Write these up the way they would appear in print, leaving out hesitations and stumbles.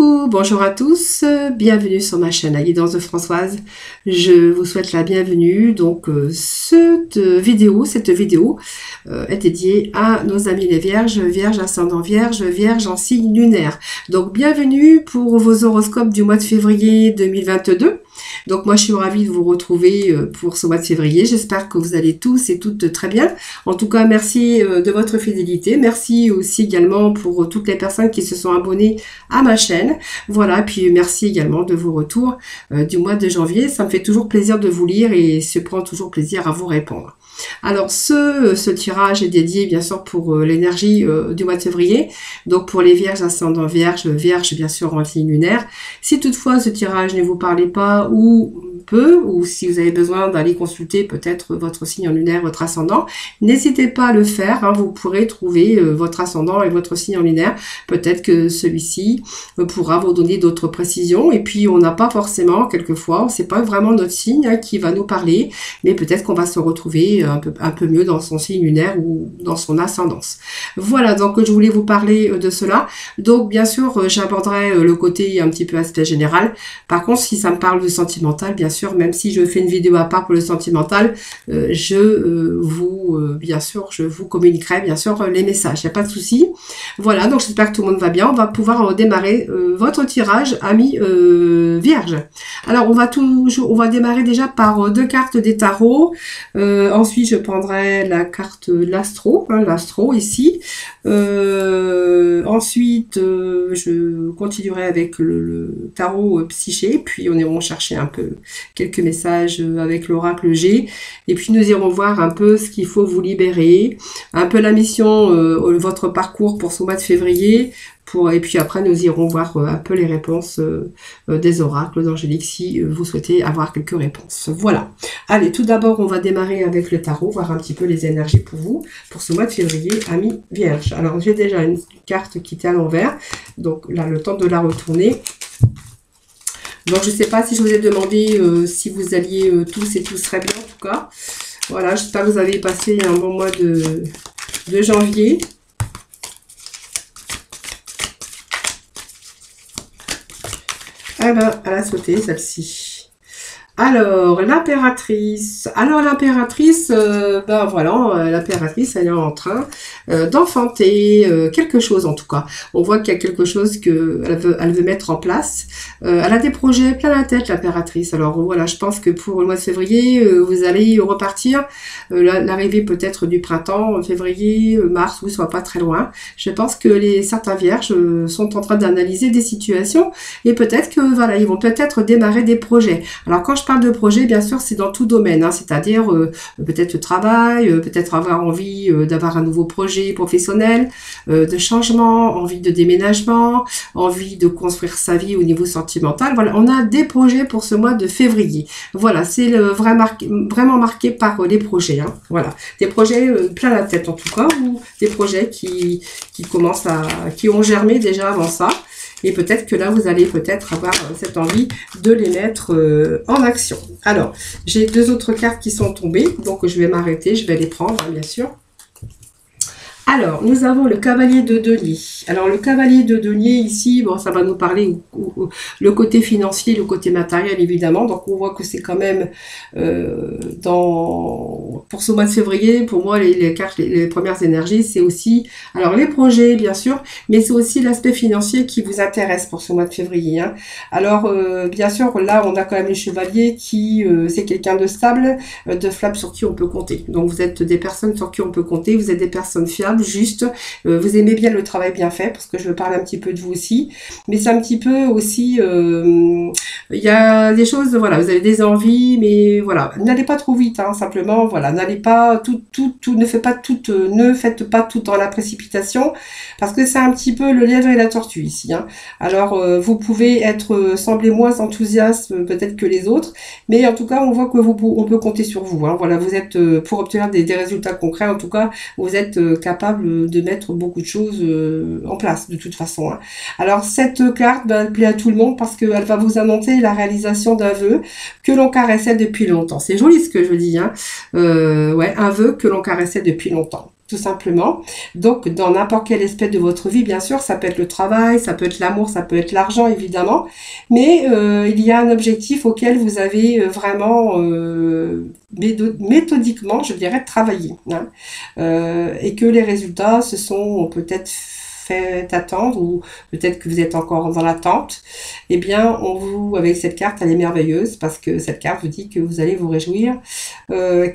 Coucou, bonjour à tous, bienvenue sur ma chaîne La Guidance de Françoise. Je vous souhaite la bienvenue. Donc cette vidéo est dédiée à nos amis les vierges, vierges ascendant vierge, vierge en signe lunaire. Donc bienvenue pour vos horoscopes du mois de février 2022. Donc moi je suis ravie de vous retrouver pour ce mois de février. J'espère que vous allez tous et toutes très bien. En tout cas merci de votre fidélité. Merci aussi également pour toutes les personnes qui se sont abonnées à ma chaîne. Voilà, puis merci également de vos retours du mois de janvier. Ça me fait toujours plaisir de vous lire et je prends toujours plaisir à vous répondre. Alors ce tirage est dédié bien sûr pour l'énergie du mois de février, donc pour les vierges ascendant vierge, vierge bien sûr en signe lunaire. Si toutefois ce tirage ne vous parlait pas ou peu, ou si vous avez besoin d'aller consulter peut-être votre signe en lunaire, votre ascendant, n'hésitez pas à le faire, hein, vous pourrez trouver votre ascendant et votre signe en lunaire. Peut-être que celui-ci pourra vous donner d'autres précisions, et puis on n'a pas forcément, quelquefois, c'est pas vraiment notre signe hein, qui va nous parler, mais peut-être qu'on va se retrouver un peu mieux dans son signe lunaire ou dans son ascendance. Voilà, donc je voulais vous parler de cela. Donc bien sûr, j'aborderai le côté un petit peu aspect général. Par contre, si ça me parle de sentimental, bien sûr, même si je fais une vidéo à part pour le sentimental, je vous communiquerai bien sûr les messages, il n'y a pas de souci. Voilà, donc j'espère que tout le monde va bien. On va pouvoir démarrer votre tirage, amis vierges. Alors on va démarrer déjà par deux cartes des tarots. Ensuite je prendrai la carte l'astro, hein, l'astro ici. Ensuite je continuerai avec le tarot psyché, puis on ira chercher un peu quelques messages avec l'oracle G, et puis nous irons voir un peu ce qu'il faut vous libérer, un peu la mission, votre parcours pour ce mois de février, et puis après nous irons voir un peu les réponses des oracles d'Angélique si vous souhaitez avoir quelques réponses. Voilà. Allez, tout d'abord on va démarrer avec le tarot, voir un petit peu les énergies pour vous, pour ce mois de février, amis vierges. Alors j'ai déjà une carte qui était à l'envers, donc là le temps de la retourner. Donc je ne sais pas si je vous ai demandé si vous alliez tous et tous très bien en tout cas. Voilà, j'espère que vous avez passé un bon mois de janvier. Eh ben, elle a sauté celle-ci. Alors, l'impératrice. Alors, l'impératrice, ben voilà, l'impératrice, elle est en train d'enfanter quelque chose, en tout cas. On voit qu'il y a quelque chose qu'elle veut mettre en place. Elle a des projets plein la tête, l'impératrice. Alors, voilà, je pense que pour le mois de février, vous allez repartir. L'arrivée peut-être du printemps, février, mars, vous ne soit pas très loin. Je pense que certains vierges sont en train d'analyser des situations et peut-être que, voilà, ils vont peut-être démarrer des projets. Alors, quand je parle de projet, bien sûr, c'est dans tout domaine, hein, c'est-à-dire peut-être le travail, peut-être avoir envie d'avoir un nouveau projet professionnel, de changement, envie de déménagement, envie de construire sa vie au niveau sentimental. Voilà, on a des projets pour ce mois de février. Voilà, c'est vraiment marqué par les projets. Hein, voilà, des projets plein la tête en tout cas, ou des projets qui ont germé déjà avant ça. Et peut-être que là, vous allez peut-être avoir cette envie de les mettre en action. Alors, j'ai deux autres cartes qui sont tombées. Donc, je vais m'arrêter. Je vais les prendre, hein, bien sûr. Alors, nous avons le cavalier de denier. Alors, le cavalier de denier, ici, bon, ça va nous parler le côté financier, le côté matériel, évidemment. Donc, on voit que c'est quand même, pour ce mois de février, pour moi, les cartes, les premières énergies, c'est aussi, alors, les projets, bien sûr, mais c'est aussi l'aspect financier qui vous intéresse pour ce mois de février. Hein. Alors, bien sûr, là, on a quand même le chevalier qui, c'est quelqu'un de stable, de fiable sur qui on peut compter. Donc, vous êtes des personnes sur qui on peut compter, vous êtes des personnes fiables, juste, vous aimez bien le travail bien fait, parce que je veux parler un petit peu de vous aussi, mais c'est un petit peu aussi, il y a des choses, voilà, vous avez des envies, mais voilà, n'allez pas trop vite, hein, simplement, voilà, n'allez pas ne faites pas tout dans la précipitation, parce que c'est un petit peu le lièvre et la tortue ici, hein. Alors, vous pouvez sembler moins enthousiaste peut-être que les autres, mais en tout cas, on voit que on peut compter sur vous, hein. Voilà, vous êtes, pour obtenir des résultats concrets, en tout cas, vous êtes capable de mettre beaucoup de choses en place de toute façon. Hein. Alors cette carte elle plaît à tout le monde parce qu'elle va vous annoncer la réalisation d'un vœu que l'on caressait depuis longtemps. C'est joli ce que je dis. Hein. Ouais, un vœu que l'on caressait depuis longtemps. tout simplement. Donc, dans n'importe quel aspect de votre vie, bien sûr, ça peut être le travail, ça peut être l'amour, ça peut être l'argent, évidemment, mais il y a un objectif auquel vous avez vraiment méthodiquement, je dirais, travaillé, hein, et que les résultats se sont peut-être fait attendre, ou peut-être que vous êtes encore dans l'attente. Eh bien, avec cette carte, elle est merveilleuse, parce que cette carte vous dit que vous allez vous réjouir,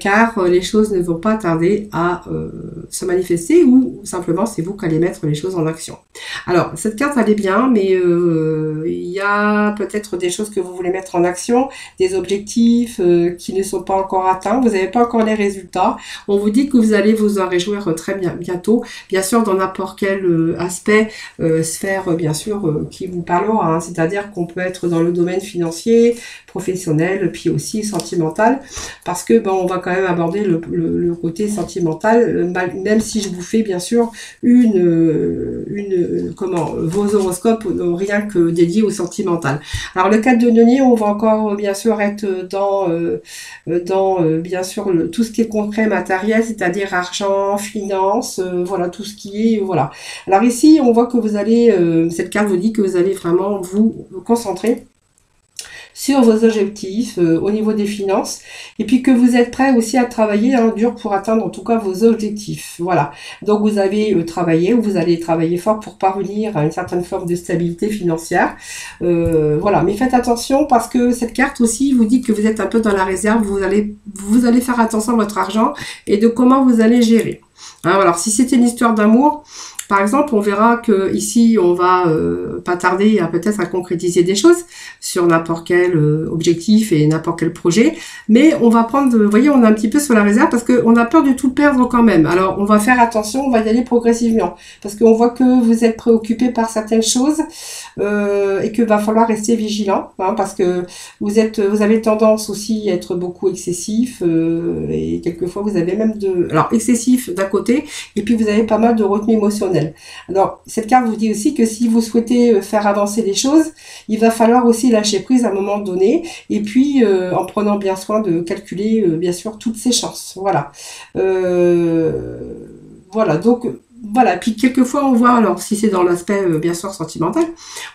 car les choses ne vont pas tarder à se manifester, ou simplement c'est vous qui allez mettre les choses en action. Alors, cette carte, elle est bien, mais il y a peut-être des choses que vous voulez mettre en action, des objectifs qui ne sont pas encore atteints, vous n'avez pas encore les résultats. On vous dit que vous allez vous en réjouir très bientôt, bien sûr, dans n'importe quel aspect, sphère, bien sûr, qui vous parlera, hein. C'est-à-dire qu'on peut être dans le domaine financier, professionnel, puis aussi sentimental, parce que on va quand même aborder le côté sentimental, même si je vous fais bien sûr vos horoscopes rien que dédiés au sentimental. Alors le 4 de denier, on va encore bien sûr être dans bien sûr tout ce qui est concret, matériel, c'est-à-dire argent, finance, voilà, tout ce qui est, voilà. Alors ici, on voit que vous allez, cette carte vous dit que vous allez vraiment vous concentrer sur vos objectifs au niveau des finances, et puis que vous êtes prêt aussi à travailler dur pour atteindre en tout cas vos objectifs. Voilà. Donc vous avez travaillé, ou vous allez travailler fort pour parvenir à une certaine forme de stabilité financière. Voilà. Mais faites attention, parce que cette carte aussi vous dit que vous êtes un peu dans la réserve. Vous allez faire attention à votre argent et de comment vous allez gérer. Hein, alors si c'était une histoire d'amour, par exemple, on verra que ici, on va pas tarder à peut-être à concrétiser des choses sur n'importe quel objectif et n'importe quel projet. Mais on va prendre, vous voyez, on est un petit peu sur la réserve parce qu'on a peur de tout perdre quand même. Alors, on va faire attention, on va y aller progressivement, parce qu'on voit que vous êtes préoccupé par certaines choses et que va falloir rester vigilant, hein, parce que vous avez tendance aussi à être beaucoup excessif et quelquefois vous avez même alors excessif d'un côté, et puis vous avez pas mal de retenue émotionnelle. Alors, cette carte vous dit aussi que si vous souhaitez faire avancer les choses, il va falloir aussi lâcher prise à un moment donné, et puis en prenant bien soin de calculer, bien sûr, toutes ses chances. Voilà. Voilà, donc... Voilà, puis quelquefois on voit, alors si c'est dans l'aspect bien sûr sentimental,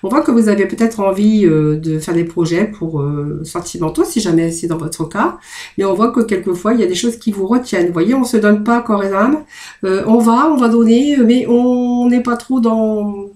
on voit que vous avez peut-être envie de faire des projets pour sentimentaux, si jamais c'est dans votre cas, mais on voit que quelquefois il y a des choses qui vous retiennent. Vous voyez, on se donne pas corps et âme, on va donner, mais on n'est pas trop dans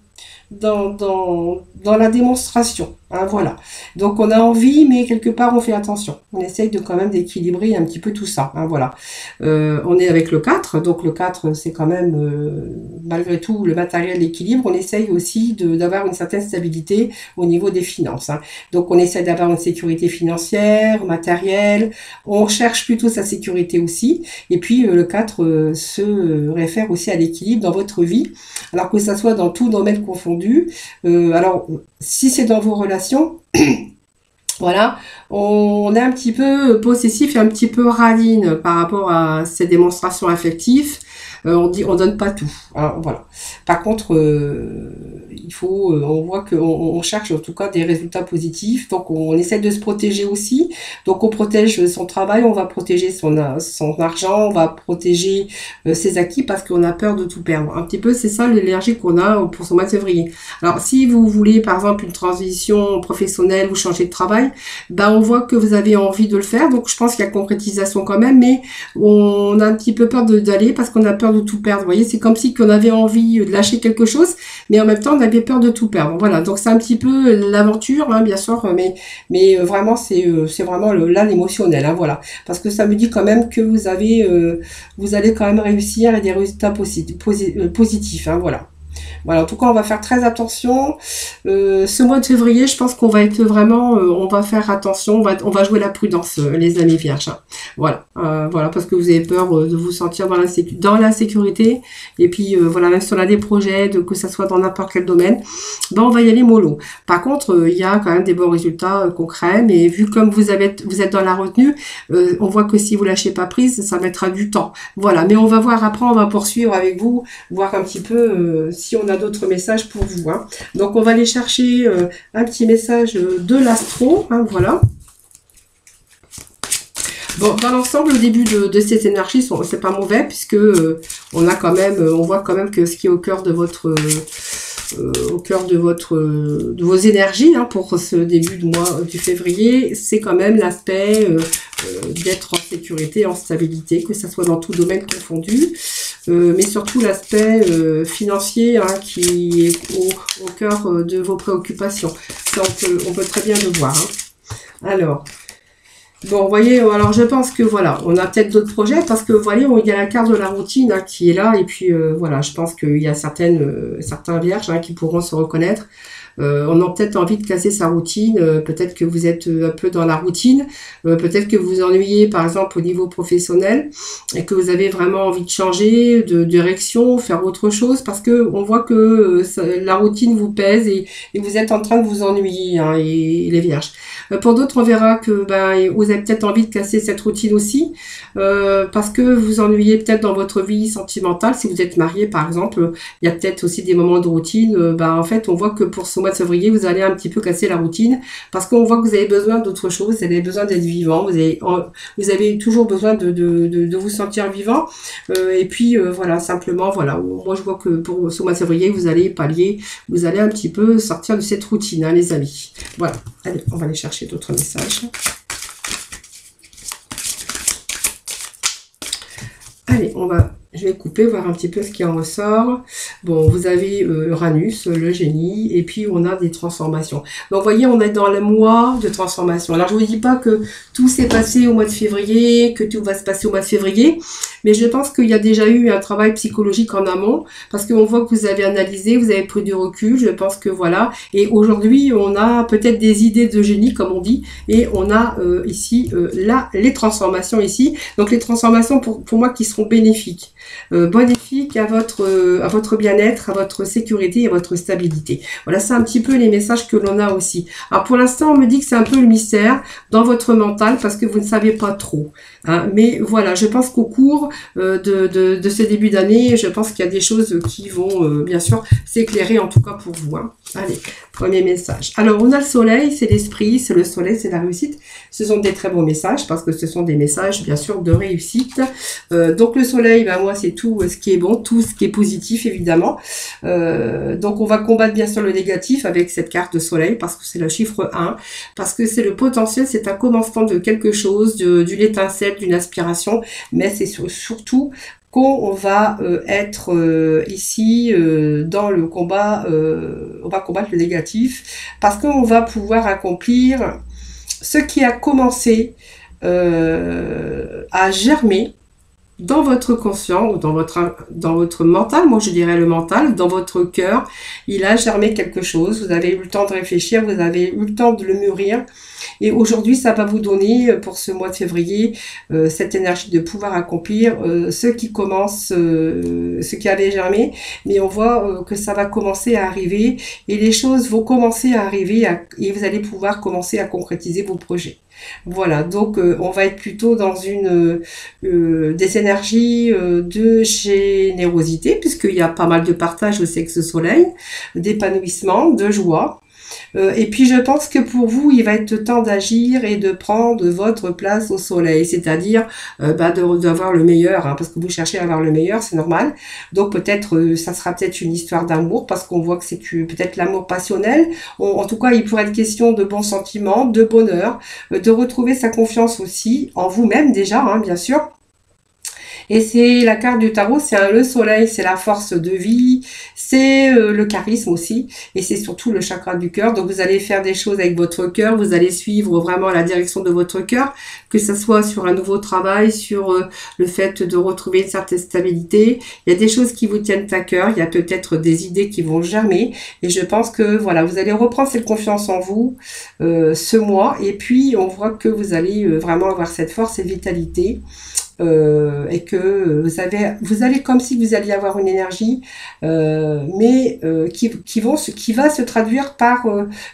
la démonstration, hein, voilà. Donc on a envie, mais quelque part on fait attention. On essaye de quand même d'équilibrer un petit peu tout ça, hein, voilà. On est avec le 4, donc le 4 c'est quand même malgré tout le matériel, l'équilibre. On essaye aussi d'avoir une certaine stabilité au niveau des finances, hein. Donc on essaie d'avoir une sécurité financière, matérielle, on cherche plutôt sa sécurité aussi, et puis le 4 se réfère aussi à l'équilibre dans votre vie, alors que ça soit dans tout domaine confondu. Alors, si c'est dans vos relations, voilà, on est un petit peu possessif et un petit peu radine par rapport à ces démonstrations affectives. On donne pas tout, hein, voilà. Par contre, on voit qu'on cherche en tout cas des résultats positifs, donc on essaie de se protéger aussi. Donc on protège son travail, on va protéger son argent, on va protéger ses acquis, parce qu'on a peur de tout perdre. Un petit peu, c'est ça l'énergie qu'on a pour ce mois de février. Alors si vous voulez par exemple une transition professionnelle ou changer de travail, on voit que vous avez envie de le faire, donc je pense qu'il y a concrétisation quand même, mais on a un petit peu peur d'aller parce qu'on a peur de tout perdre. Vous voyez, c'est comme si qu'on avait envie de lâcher quelque chose, mais en même temps on avait peur de tout perdre. Voilà, donc c'est un petit peu l'aventure, hein, bien sûr, mais vraiment c'est vraiment là l'émotionnel, hein, voilà, parce que ça me dit quand même que vous allez quand même réussir et des résultats positifs, hein, voilà. Voilà, en tout cas, on va faire très attention. Ce mois de février, je pense qu'on va être vraiment, on va faire attention, on va jouer la prudence, les amis vierges. Hein. Voilà, voilà, parce que vous avez peur de vous sentir dans l'insécurité. Et puis, voilà, même si on a des projets, que ça soit dans n'importe quel domaine, on va y aller mollo. Par contre, il y a quand même des bons résultats concrets, mais vu comme vous êtes dans la retenue, on voit que si vous lâchez pas prise, ça mettra du temps. Voilà, mais on va voir après, on va poursuivre avec vous, voir un petit peu si on a d'autres messages pour vous, hein. Donc on va aller chercher un petit message de l'astro, hein, voilà. Bon, dans l'ensemble, au début de cette énergie, c'est pas mauvais, puisque on a quand même, on voit quand même que ce qui est au cœur de votre de vos énergies hein, pour ce début de mois du février, c'est quand même l'aspect d'être en sécurité, en stabilité, que ça soit dans tout domaine confondu, mais surtout l'aspect financier hein, qui est au cœur de vos préoccupations. Ça, on peut très bien le voir. Hein. Alors, bon, vous voyez, alors je pense que voilà, on a peut-être d'autres projets parce que vous voyez, il y a la carte de la routine hein, qui est là et puis voilà, je pense qu'il y a certains vierges hein, qui pourront se reconnaître. On a peut-être envie de casser sa routine, peut-être que vous êtes un peu dans la routine, peut-être que vous vous ennuyez par exemple au niveau professionnel et que vous avez vraiment envie de changer de direction, faire autre chose parce que on voit que la routine vous pèse et vous êtes en train de vous ennuyer hein, et les vierges. Pour d'autres, on verra que vous avez peut-être envie de casser cette routine aussi parce que vous ennuyez peut-être dans votre vie sentimentale. Si vous êtes marié par exemple, il y a peut-être aussi des moments de routine. En fait, on voit que pour ce mois de février, vous allez un petit peu casser la routine parce qu'on voit que vous avez besoin d'autre chose, vous avez besoin d'être vivant, vous avez toujours besoin de vous sentir vivant et puis voilà, simplement, voilà, moi je vois que pour ce mois de février, vous allez pallier, vous allez un petit peu sortir de cette routine, hein, les amis. Voilà, allez, on va aller chercher d'autres messages. Allez, je vais couper, voir un petit peu ce qui en ressort. Bon, vous avez Uranus, le génie, et puis on a des transformations. Donc, vous voyez, on est dans le mois de transformation. Alors, je ne vous dis pas que tout s'est passé au mois de février, que tout va se passer au mois de février, mais je pense qu'il y a déjà eu un travail psychologique en amont, parce qu'on voit que vous avez analysé, vous avez pris du recul, je pense que voilà. Et aujourd'hui, on a peut-être des idées de génie, comme on dit, et on a ici, là, les transformations ici. Donc, les transformations, pour moi, qui seront bénéfiques. Bénéfique à votre bien-être, à votre sécurité et à votre stabilité. Voilà, c'est un petit peu les messages que l'on a aussi. Alors pour l'instant, on me dit que c'est un peu le mystère dans votre mental parce que vous ne savez pas trop. Hein. Mais voilà, je pense qu'au cours de ce début d'année, je pense qu'il y a des choses qui vont bien sûr s'éclairer en tout cas pour vous. Hein. Allez, premier message. Alors on a le soleil, c'est l'esprit, c'est le soleil, c'est la réussite. Ce sont des très bons messages parce que ce sont des messages bien sûr de réussite. Donc le soleil, moi c'est tout ce qui est bon, tout ce qui est positif évidemment. Donc on va combattre bien sûr le négatif avec cette carte de soleil parce que c'est le chiffre 1, parce que c'est le potentiel, c'est un commencement de quelque chose, d'une étincelle, d'une aspiration, mais c'est surtout qu'on va être ici dans le combat, on va combattre le négatif parce qu'on va pouvoir accomplir ce qui a commencé à germer dans votre conscient ou dans votre mental, moi je dirais le mental, dans votre cœur, il a germé quelque chose, vous avez eu le temps de réfléchir, vous avez eu le temps de le mûrir et aujourd'hui ça va vous donner pour ce mois de février cette énergie de pouvoir accomplir ce qui commence, ce qui avait germé, mais on voit que ça va commencer à arriver et les choses vont commencer à arriver et vous allez pouvoir commencer à concrétiser vos projets. Voilà, donc on va être plutôt dans des énergies de générosité, puisqu'il y a pas mal de partage au sexe soleil, d'épanouissement, de joie. Et puis je pense que pour vous, il va être temps d'agir et de prendre votre place au soleil, c'est-à-dire d'avoir le meilleur, hein, parce que vous cherchez à avoir le meilleur, c'est normal. Donc peut-être, ça sera peut-être une histoire d'amour, parce qu'on voit que c'est peut-être l'amour passionnel. En tout cas, il pourrait être question de bons sentiments, de bonheur, de retrouver sa confiance aussi en vous-même déjà, hein, bien sûr. Et c'est la carte du tarot, c'est le soleil, c'est la force de vie, c'est le charisme aussi, et c'est surtout le chakra du cœur. Donc vous allez faire des choses avec votre cœur, vous allez suivre vraiment la direction de votre cœur, que ce soit sur un nouveau travail, sur le fait de retrouver une certaine stabilité. Il y a des choses qui vous tiennent à cœur, il y a peut-être des idées qui vont germer, et je pense que voilà, vous allez reprendre cette confiance en vous ce mois, et puis on voit que vous allez vraiment avoir cette force et vitalité. Et que vous allez comme si vous alliez avoir une énergie mais qui va se traduire par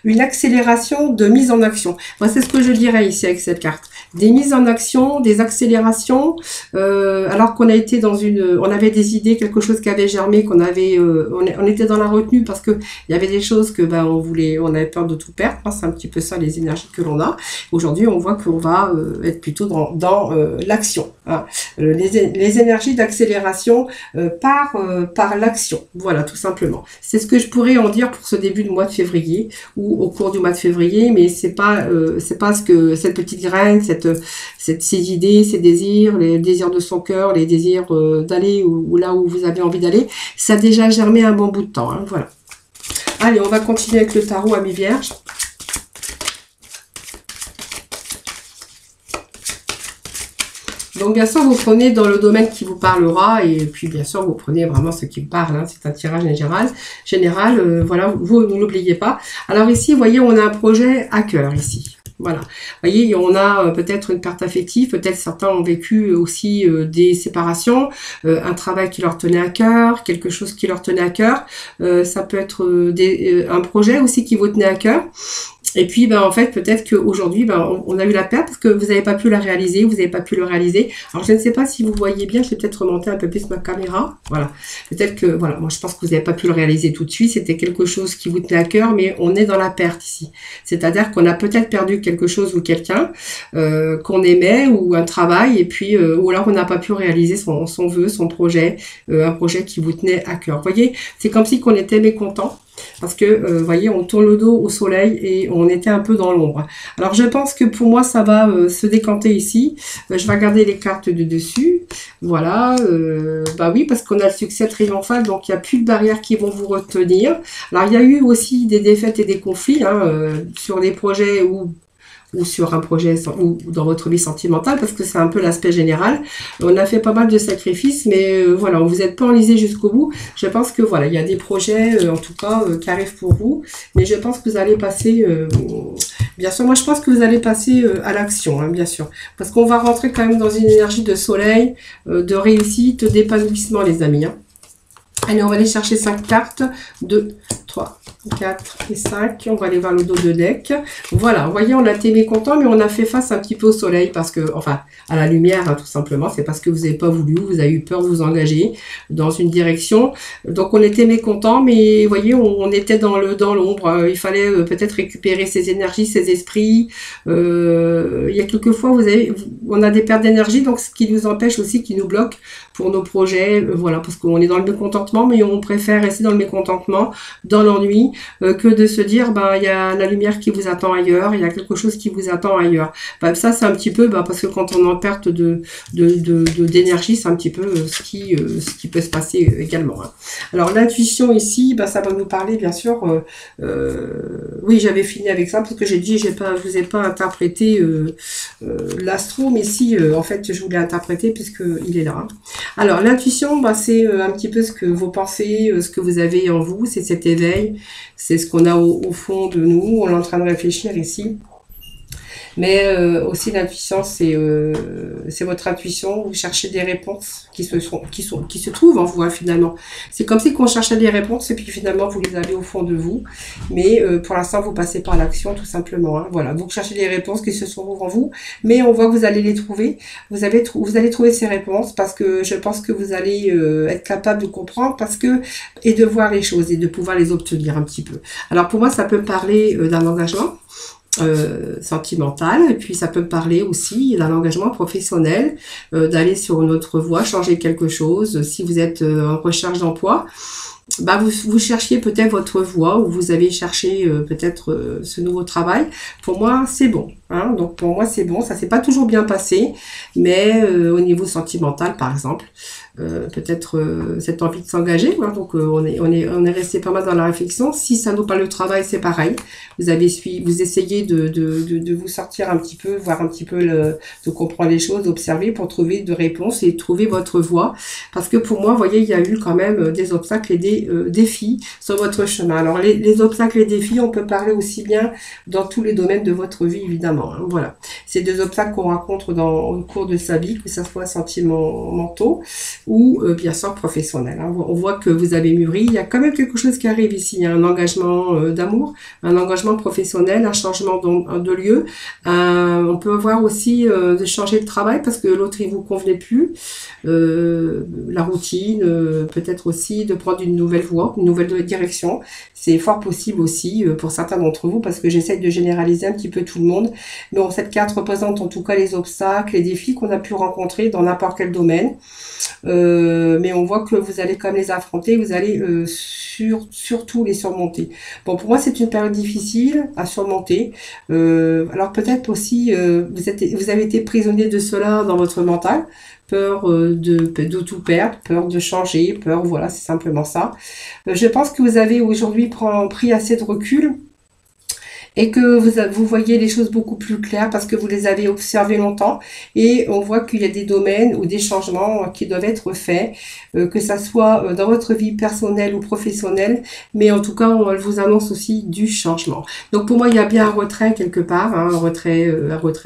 une accélération de mise en action. Moi c'est ce que je dirais ici avec cette carte, des mises en action, des accélérations, alors qu'on a été on avait des idées, quelque chose qui avait germé, on était dans la retenue parce que il y avait des choses que on avait peur de tout perdre, hein, c'est un petit peu ça les énergies que l'on a. Aujourd'hui on voit qu'on va être plutôt dans l'action. Hein. Les énergies d'accélération par l'action. Voilà, tout simplement. C'est ce que je pourrais en dire pour ce début de mois de février ou au cours du mois de février, mais c'est pas ce que cette petite graine, ces idées, ces désirs, les désirs de son cœur, les désirs d'aller ou là où vous avez envie d'aller, ça a déjà germé un bon bout de temps. Hein, voilà. Allez, on va continuer avec le tarot Amis Vierges. Donc bien sûr, vous prenez dans le domaine qui vous parlera et puis bien sûr, vous prenez vraiment ce qui vous parle. Hein, c'est un tirage général. Voilà, vous ne l'oubliez pas. Alors ici, vous voyez, on a un projet à cœur ici. Voilà. Vous voyez, on a peut-être une perte affective, peut-être certains ont vécu aussi des séparations, un travail qui leur tenait à cœur, quelque chose qui leur tenait à cœur. Ça peut être un projet aussi qui vous tenait à cœur. Et puis, ben, en fait, peut-être qu'aujourd'hui, ben, on a eu la perte parce que vous n'avez pas pu la réaliser, vous n'avez pas pu le réaliser. Alors, je ne sais pas si vous voyez bien, je vais peut-être remonter un peu plus ma caméra. Voilà. Peut-être que, voilà, moi, je pense que vous n'avez pas pu le réaliser tout de suite. C'était quelque chose qui vous tenait à cœur, mais on est dans la perte ici. C'est-à-dire qu'on a peut-être perdu quelque chose ou quelqu'un qu'on aimait ou un travail, et puis, ou alors on n'a pas pu réaliser son vœu, son projet, un projet qui vous tenait à cœur. Vous voyez, c'est comme si qu'on était mécontent. Parce que, vous voyez, on tourne le dos au soleil et on était un peu dans l'ombre. Alors, je pense que pour moi, ça va se décanter ici. Je vais regarder les cartes de dessus. Voilà. Bah oui, parce qu'on a le succès triomphal, donc il n'y a plus de barrières qui vont vous retenir. Alors, il y a eu aussi des défaites et des conflits sur des projets ou sur un projet ou dans votre vie sentimentale, parce que c'est un peu l'aspect général. On a fait pas mal de sacrifices, mais voilà, vous n'êtes pas enlisé jusqu'au bout. Je pense que voilà, il y a des projets, en tout cas, qui arrivent pour vous, mais je pense que vous allez passer, bien sûr, moi je pense que vous allez passer à l'action, hein, bien sûr, parce qu'on va rentrer quand même dans une énergie de soleil, de réussite, d'épanouissement, les amis. Hein. Allez, on va aller chercher 5 cartes. 2, 3, 4 et 5. On va aller voir le dos de deck. Voilà, vous voyez, on a été mécontent, mais on a fait face un petit peu au soleil parce que, enfin, à la lumière, hein, tout simplement. C'est parce que vous n'avez pas voulu, vous avez eu peur de vous engager dans une direction. Donc, on était mécontent, mais vous voyez, on était dans l'ombre. Il fallait peut-être récupérer ses énergies, ses esprits. Il y a quelques fois, on a des pertes d'énergie, donc ce qui nous empêche aussi, qui nous bloque pour nos projets. Voilà, parce qu'on est dans le mécontentement, mais on préfère rester dans le mécontentement, dans l'ennui, que de se dire, ben, il y a la lumière qui vous attend ailleurs, il y a quelque chose qui vous attend ailleurs. Ben, ça, c'est un petit peu, ben, parce que quand on est en perte d'énergie, c'est un petit peu ce qui peut se passer également. Hein. Alors, l'intuition ici, ben, ça va nous parler, bien sûr, oui, j'avais fini avec ça, parce que j'ai dit, je vous ai pas interprété l'astro, mais si, en fait, je voulais interpréter, puisqu'il est là. Hein. Alors, l'intuition, ben, c'est un petit peu ce que vous pensez, ce que vous avez en vous, c'est cet éveil, c'est ce qu'on a au fond de nous, on est en train de réfléchir ici. Mais aussi l'intuition, c'est votre intuition, vous cherchez des réponses qui se trouvent en vous, hein, finalement. C'est comme si on cherchait des réponses et puis finalement vous les avez au fond de vous. Mais pour l'instant, vous passez par l'action tout simplement. Hein. Voilà, vous cherchez des réponses qui se trouvent en vous, mais on voit que vous allez les trouver. Vous allez trouver ces réponses parce que je pense que vous allez être capable de comprendre et de voir les choses et de pouvoir les obtenir un petit peu. Alors pour moi, ça peut me parler d'un engagement. Sentimental, et puis ça peut me parler aussi d'un engagement professionnel, d'aller sur une autre voie, changer quelque chose. Si vous êtes en recherche d'emploi, bah vous cherchiez peut-être votre voie ou vous avez cherché peut-être ce nouveau travail. Pour moi, c'est bon. Hein, donc pour moi, c'est bon. Ça s'est pas toujours bien passé, mais au niveau sentimental, par exemple, peut-être cette envie de s'engager. Hein, donc on est resté pas mal dans la réflexion. Si ça nous parle de travail, c'est pareil. Vous essayez de vous sortir un petit peu, voir un petit peu, de comprendre les choses, d'observer pour trouver de réponses et trouver votre voie. Parce que pour moi, vous voyez, il y a eu quand même des obstacles et des défis sur votre chemin. Alors les obstacles et défis, on peut parler aussi bien dans tous les domaines de votre vie, évidemment. Hein, voilà. C'est des obstacles qu'on rencontre au cours de sa vie, que ce soit sentimentaux ou bien sûr professionnel. Hein. On voit que vous avez mûri, il y a quand même quelque chose qui arrive ici, il y a un engagement d'amour, un engagement professionnel, un changement de lieu. On peut voir aussi de changer de travail parce que l'autre il vous convenait plus, la routine, peut-être aussi de prendre une nouvelle voie, une nouvelle direction. C'est fort possible aussi pour certains d'entre vous parce que j'essaie de généraliser un petit peu tout le monde. Mais bon, cette carte représente en tout cas les obstacles, les défis qu'on a pu rencontrer dans n'importe quel domaine. Mais on voit que vous allez comme les affronter, vous allez surtout les surmonter. Bon, pour moi, c'est une période difficile à surmonter. Alors peut-être aussi, vous avez été prisonnier de cela dans votre mental. Peur de tout perdre, peur de changer, peur, voilà, c'est simplement ça. Je pense que vous avez aujourd'hui pris assez de recul et que vous voyez les choses beaucoup plus claires parce que vous les avez observées longtemps et on voit qu'il y a des domaines ou des changements qui doivent être faits, que ça soit dans votre vie personnelle ou professionnelle, mais en tout cas on vous annonce aussi du changement. Donc pour moi il y a bien un retrait quelque part, hein, un retrait,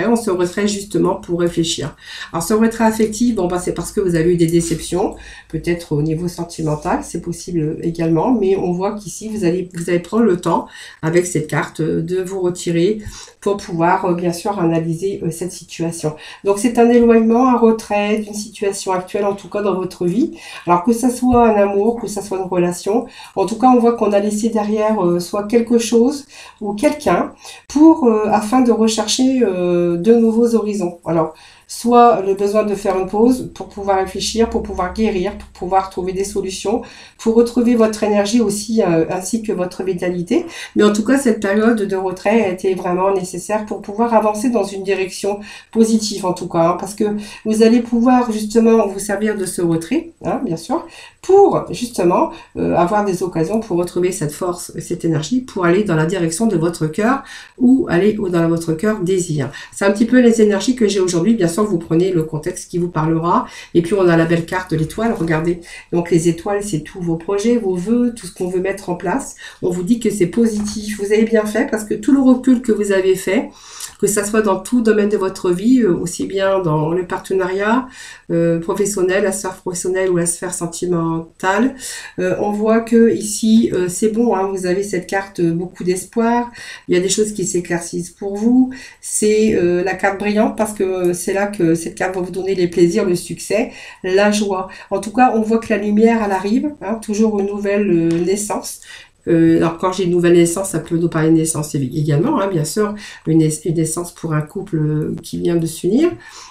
on se retrait justement pour réfléchir. Alors ce retrait affectif, bon bah c'est parce que vous avez eu des déceptions, peut-être au niveau sentimental, c'est possible également, mais on voit qu'ici vous allez prendre le temps avec cette carte de vous retirer pour pouvoir bien sûr analyser cette situation. Donc c'est un éloignement, un retrait d'une situation actuelle en tout cas dans votre vie. Alors que ça soit un amour, que ça soit une relation, en tout cas on voit qu'on a laissé derrière soit quelque chose ou quelqu'un pour afin de rechercher de nouveaux horizons. Alors soit le besoin de faire une pause pour pouvoir réfléchir, pour pouvoir guérir, pour pouvoir trouver des solutions, pour retrouver votre énergie aussi, ainsi que votre vitalité. Mais en tout cas, cette période de retrait a été vraiment nécessaire pour pouvoir avancer dans une direction positive, en tout cas, hein, parce que vous allez pouvoir justement vous servir de ce retrait, hein, bien sûr, pour justement avoir des occasions pour retrouver cette force, cette énergie, pour aller dans la direction de votre cœur ou aller dans votre cœur désir. C'est un petit peu les énergies que j'ai aujourd'hui. Bien sûr, vous prenez le contexte qui vous parlera. Et puis, on a la belle carte de l'étoile. Regardez. Donc, les étoiles, c'est tous vos projets, vos vœux, tout ce qu'on veut mettre en place. On vous dit que c'est positif. Vous avez bien fait parce que tout le recul que vous avez fait, que ça soit dans tout domaine de votre vie, aussi bien dans le partenariat professionnel, la sphère professionnelle ou la sphère sentimentale. On voit que ici, c'est bon, hein, vous avez cette carte beaucoup d'espoir. Il y a des choses qui s'éclaircissent pour vous. C'est la carte brillante parce que c'est là que cette carte va vous donner les plaisirs, le succès, la joie. En tout cas, on voit que la lumière, elle arrive, hein, toujours une nouvelle naissance. Alors quand j'ai une nouvelle naissance, ça peut nous parler de naissance également, hein, bien sûr, une naissance pour un couple qui vient de s'unir,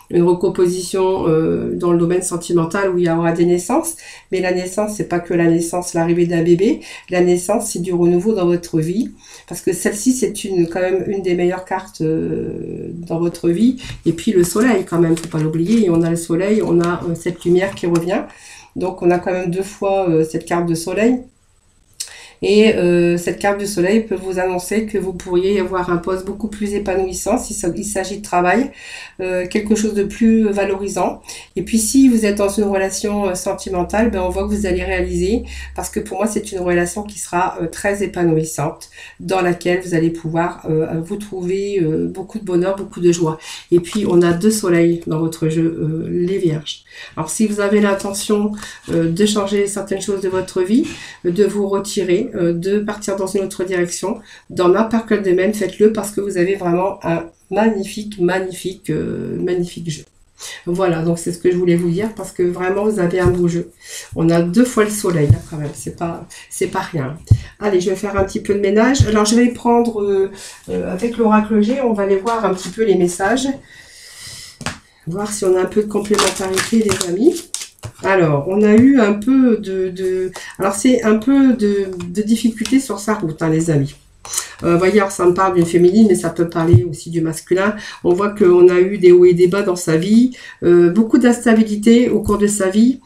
une recomposition dans le domaine sentimental où il y aura des naissances, mais la naissance, c'est pas que la naissance, l'arrivée d'un bébé, la naissance, c'est du renouveau dans votre vie, parce que celle-ci, c'est quand même une des meilleures cartes dans votre vie, et puis le soleil quand même, faut pas l'oublier, on a le soleil, on a cette lumière qui revient, donc on a quand même deux fois cette carte de soleil. Et cette carte du soleil peut vous annoncer que vous pourriez avoir un poste beaucoup plus épanouissant si il s'agit de travail, quelque chose de plus valorisant. Et puis si vous êtes dans une relation sentimentale, ben, on voit que vous allez réaliser, parce que pour moi c'est une relation qui sera très épanouissante, dans laquelle vous allez pouvoir vous trouver beaucoup de bonheur, beaucoup de joie. Et puis on a deux soleils dans votre jeu, les vierges. Alors si vous avez l'intention de changer certaines choses de votre vie, de vous retirer, de partir dans une autre direction, dans n'importe quel domaine, faites-le parce que vous avez vraiment un magnifique jeu. Voilà, donc c'est ce que je voulais vous dire parce que vraiment vous avez un beau jeu. On a deux fois le soleil hein, quand même, c'est pas rien. Allez, je vais faire un petit peu de ménage. Alors je vais prendre avec l'oracle G, on va aller voir un petit peu les messages, voir si on a un peu de complémentarité les amis. Alors, on a eu un peu alors c'est un peu de difficulté sur sa route, hein, les amis. Voyez, alors ça me parle d'une féminine, mais ça peut parler aussi du masculin. On voit qu'on a eu des hauts et des bas dans sa vie, beaucoup d'instabilité au cours de sa vie,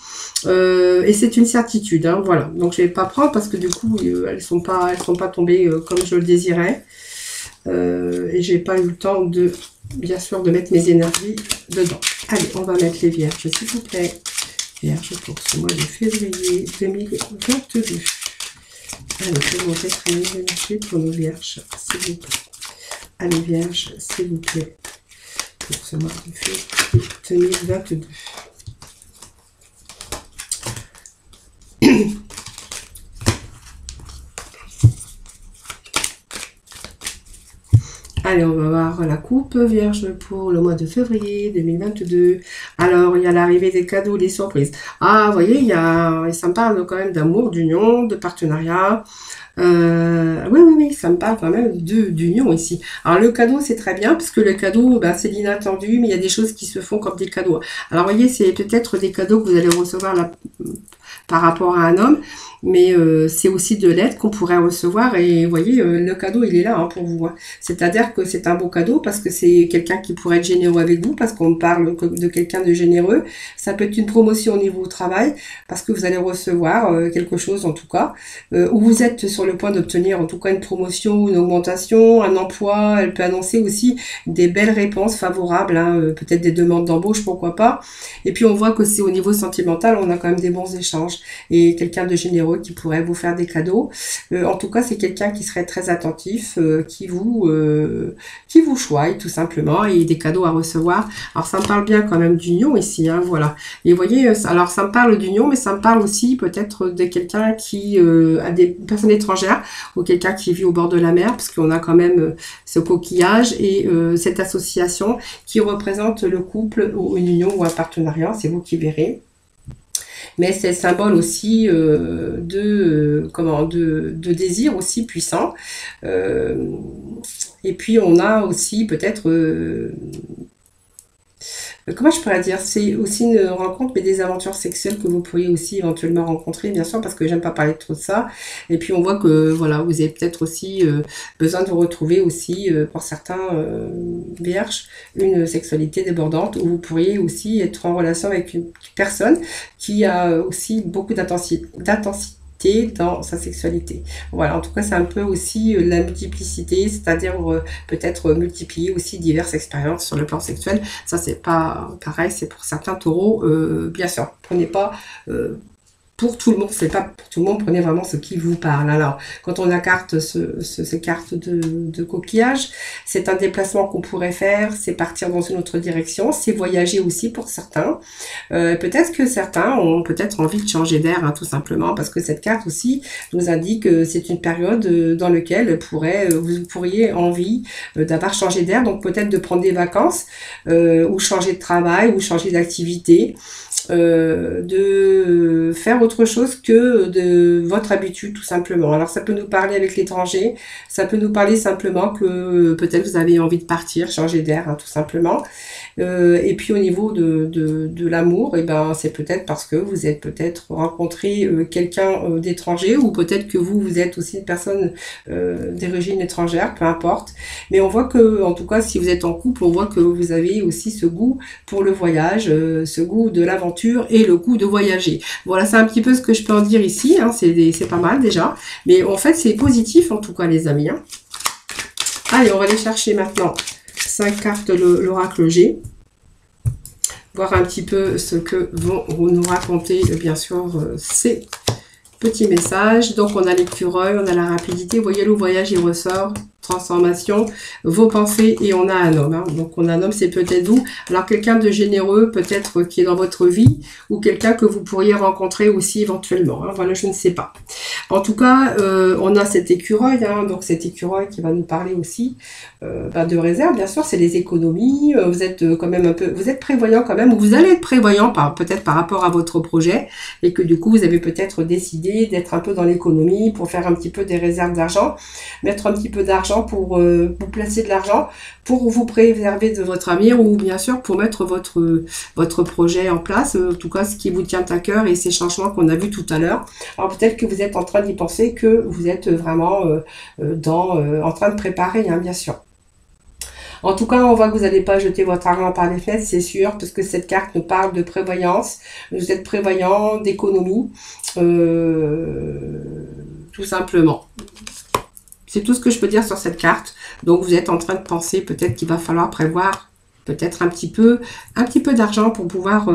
et c'est une certitude. Hein, voilà. Donc je vais pas prendre parce que du coup elles sont pas tombées comme je le désirais, et j'ai pas eu le temps de, bien sûr, de mettre mes énergies dedans. Allez, on va mettre les vierges, s'il vous plaît. Vierge pour ce mois de février 2022. Allez, je vais mettre une énergie pour nos vierges, s'il vous plaît. Allez, vierge, s'il vous plaît, pour ce mois de février 2022. Allez, on va voir la coupe vierge pour le mois de février 2022. Alors, il y a l'arrivée des cadeaux, des surprises. Ah, vous voyez, ça me parle quand même d'amour, d'union, de partenariat. Oui, ça me parle quand même d'union ici. Alors, le cadeau, c'est très bien, parce que le cadeau, ben, c'est l'inattendu, mais il y a des choses qui se font comme des cadeaux. Alors, vous voyez, c'est peut-être des cadeaux que vous allez recevoir là, par rapport à un homme, mais c'est aussi de l'aide qu'on pourrait recevoir, et vous voyez, le cadeau, il est là pour vous. Hein. C'est-à-dire que c'est un beau cadeau, parce que c'est quelqu'un qui pourrait être généreux avec vous, parce qu'on parle de quelqu'un de généreux. Ça peut être une promotion au niveau du travail, parce que vous allez recevoir quelque chose, en tout cas, où vous êtes sur le point d'obtenir, en tout cas, une promotion, une augmentation, un emploi. Elle peut annoncer aussi des belles réponses favorables, hein, peut-être des demandes d'embauche, pourquoi pas. Et puis, on voit que c'est au niveau sentimental, on a quand même des bons échanges, et quelqu'un de généreux qui pourrait vous faire des cadeaux. En tout cas, c'est quelqu'un qui serait très attentif, qui vous choisit tout simplement, et des cadeaux à recevoir. Alors, ça me parle bien quand même d'union ici, hein, voilà. Et vous voyez, alors ça me parle d'union, mais ça me parle aussi peut-être de quelqu'un qui a des personnes étrangères, ou quelqu'un qui vit au bord de la mer, parce qu'on a quand même ce coquillage et cette association qui représente le couple, ou une union, ou un partenariat, c'est vous qui verrez. Mais c'est le symbole aussi de désir aussi puissant. Et puis on a aussi peut-être, comment je pourrais dire, c'est aussi une rencontre, mais des aventures sexuelles que vous pourriez aussi éventuellement rencontrer, bien sûr, parce que j'aime pas parler trop de ça. Et puis on voit que voilà, vous avez peut-être aussi besoin de vous retrouver aussi, pour certains vierges, une sexualité débordante, où vous pourriez aussi être en relation avec une personne qui a aussi beaucoup d'intensité dans sa sexualité. Voilà, en tout cas, c'est un peu aussi la multiplicité, c'est-à-dire peut-être multiplier aussi diverses expériences sur le plan sexuel. Ça, c'est pas pareil, c'est pour certains taureaux, bien sûr. Prenez pas pour tout le monde, c'est pas pour tout le monde, prenez vraiment ce qui vous parle. Alors, quand on accarte ces cartes de coquillage, c'est un déplacement qu'on pourrait faire, c'est partir dans une autre direction, c'est voyager aussi pour certains. Peut-être que certains ont peut-être envie de changer d'air, hein, tout simplement, parce que cette carte aussi nous indique que c'est une période dans laquelle vous pourriez envie d'avoir changé d'air, donc peut-être de prendre des vacances, ou changer de travail, ou changer d'activité. De faire autre chose que de votre habitude, tout simplement. Alors ça peut nous parler avec l'étranger, ça peut nous parler simplement que peut-être vous avez envie de partir, changer d'air, hein, tout simplement. Et puis au niveau de l'amour, et ben c'est peut-être parce que vous êtes peut-être rencontré quelqu'un d'étranger, ou peut-être que vous êtes aussi une personne d'origine étrangère, peu importe. Mais on voit que, en tout cas, si vous êtes en couple, on voit que vous avez aussi ce goût pour le voyage, ce goût de l'aventure et le goût de voyager. Voilà, c'est un petit peu ce que je peux en dire ici, hein, c'est pas mal déjà. Mais en fait, c'est positif en tout cas, les amis. Hein. Allez, on va aller chercher maintenant 5 cartes de l'oracle G. Voir un petit peu ce que vont nous raconter, bien sûr, ces petits messages. Donc, on a l'écureuil, on a la rapidité. Vous voyez, le voyage, il ressort. Transformation, vos pensées, et on a un homme. Hein. Donc, on a un homme, c'est peut-être vous. Alors, quelqu'un de généreux, peut-être qui est dans votre vie, ou quelqu'un que vous pourriez rencontrer aussi éventuellement. Hein. Voilà, je ne sais pas. En tout cas, on a cet écureuil. Hein. Donc, cet écureuil qui va nous parler aussi de réserve. Bien sûr, c'est les économies. Vous êtes quand même vous êtes prévoyant quand même, ou vous allez être prévoyant peut-être par rapport à votre projet, et que du coup, vous avez peut-être décidé d'être un peu dans l'économie pour faire un petit peu des réserves d'argent, mettre un petit peu d'argent pour vous placer de l'argent, pour vous préserver de votre avenir, ou bien sûr pour mettre votre projet en place, en tout cas ce qui vous tient à cœur, et ces changements qu'on a vus tout à l'heure. Alors peut-être que vous êtes en train d'y penser, que vous êtes vraiment en train de préparer, hein, bien sûr. En tout cas, on voit que vous n'allez pas jeter votre argent par les fenêtres, c'est sûr, parce que cette carte nous parle de prévoyance. Vous êtes prévoyant, d'économie, tout simplement. C'est tout ce que je peux dire sur cette carte. Donc, vous êtes en train de penser peut-être qu'il va falloir prévoir peut-être un petit peu d'argent pour pouvoir